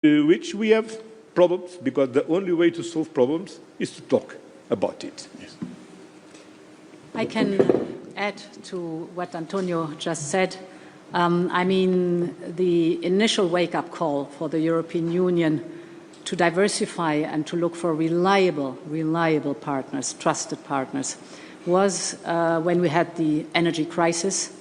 which we have problems, because the only way to solve problems is to talk about it. Yes. I can add to what Antonio just said. I mean, the initial wake-up call for the European Union to diversify and to look for reliable partners, trusted partners, was when we had the energy crisis,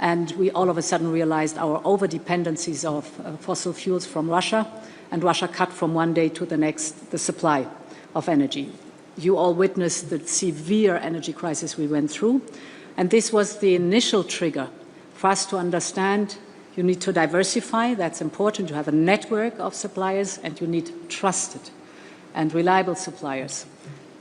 and we all of a sudden realized our over-dependencies of fossil fuels from Russia, and Russia cut from one day to the next the supply of energy. You all witnessed the severe energy crisis we went through, and this was the initial trigger for us to understand you need to diversify. That's important. You have a network of suppliers, and you need trusted and reliable suppliers.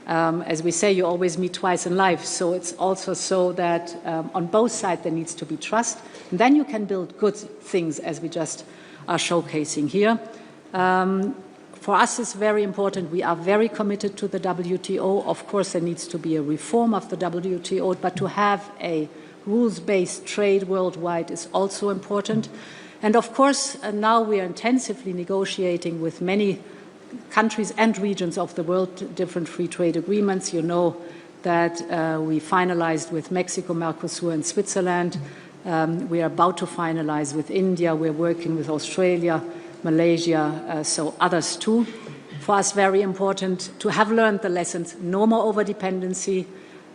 As we say, you always meet twice in life, so it's also so that on both sides there needs to be trust. And then you can build good things, as we just are showcasing here. For us, it's very important. We are very committed to the WTO. Of course, there needs to be a reform of the WTO, but to have a rules-based trade worldwide is also important. And of course, now we are intensively negotiating with many countries and regions of the world different free trade agreements. You know that we finalized with Mexico, Mercosur, and Switzerland. We are about to finalize with India. We're working with Australia, Malaysia, so others too. For us, very important to have learned the lessons. No more overdependency,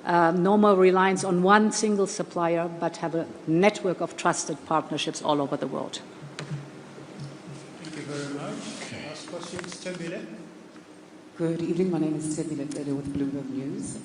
no more reliance on one single supplier, but have a network of trusted partnerships all over the world. Thank you very much. Last question, Tembile. Good evening. My name is Tembile with Bloomberg News.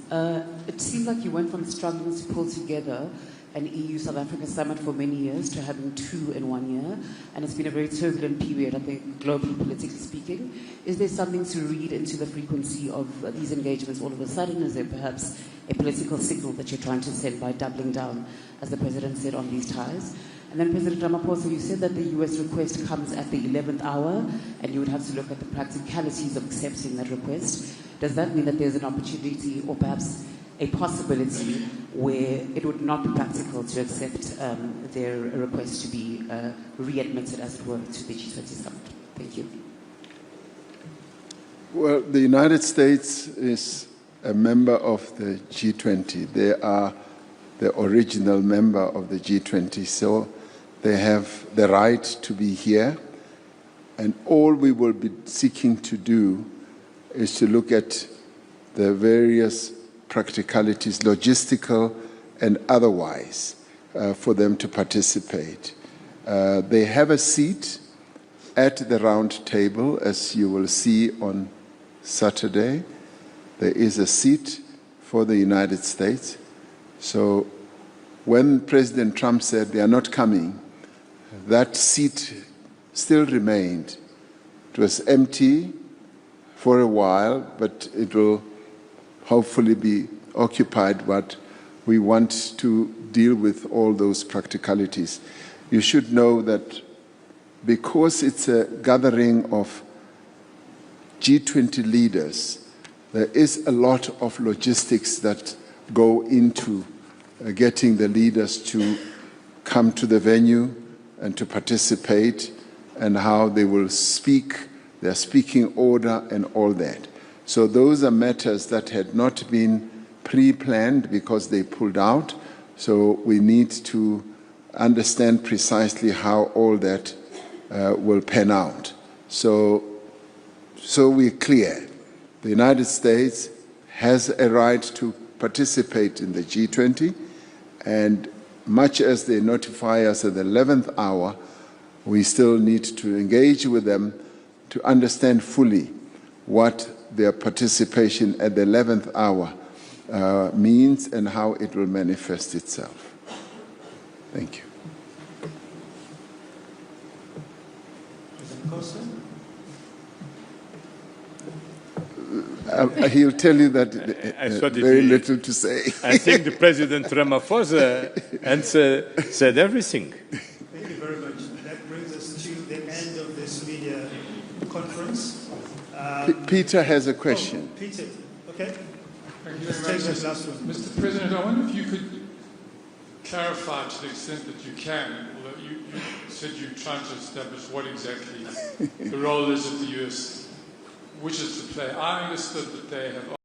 It seems like you went from struggling to pull together an EU-South Africa summit for many years to having two in 1 year, and it's been a very turbulent period, I think, globally, politically speaking. Is there something to read into the frequency of these engagements all of a sudden? Is there perhaps a political signal that you're trying to send by doubling down, as the President said, on these ties? And then President Ramaphosa, you said that the US request comes at the 11th hour, and you would have to look at the practicalities of accepting that request. Does that mean that there's an opportunity or perhaps a possibility where it would not be practical to accept their request to be readmitted, as it were, to the G20 summit? Thank you. Well, the United States is a member of the G20. They are the original member of the G20, so they have the right to be here. And all we will be seeking to do is to look at the various practicalities, logistical and otherwise, for them to participate. They have a seat at the round table, as you will see on Saturday. There is a seat for the United States. So when President Trump said they are not coming, that seat still remained. It was empty for a while, but it will hopefully be occupied, but we want to deal with all those practicalities. You should know that because it's a gathering of G20 leaders, there is a lot of logistics that go into getting the leaders to come to the venue and to participate, and how they will speak, their speaking order and all that. So those are matters that had not been pre-planned because they pulled out. So we need to understand precisely how all that will pan out. So we're clear. The United States has a right to participate in the G20, and much as they notify us at the 11th hour, we still need to engage with them to understand fully what their participation at the 11th hour means and how it will manifest itself. Thank you. He'll tell you that very little to say. I think the President Ramaphosa said everything. Thank you very much. That brings us to the end of this media conference. Peter has a question. Oh, Peter, okay. Thank you Let's very take much. this last one. Mr. President, I wonder if you could clarify to the extent that you can, although you said you're trying to establish what exactly the role is of the US wishes to play. I understood that they have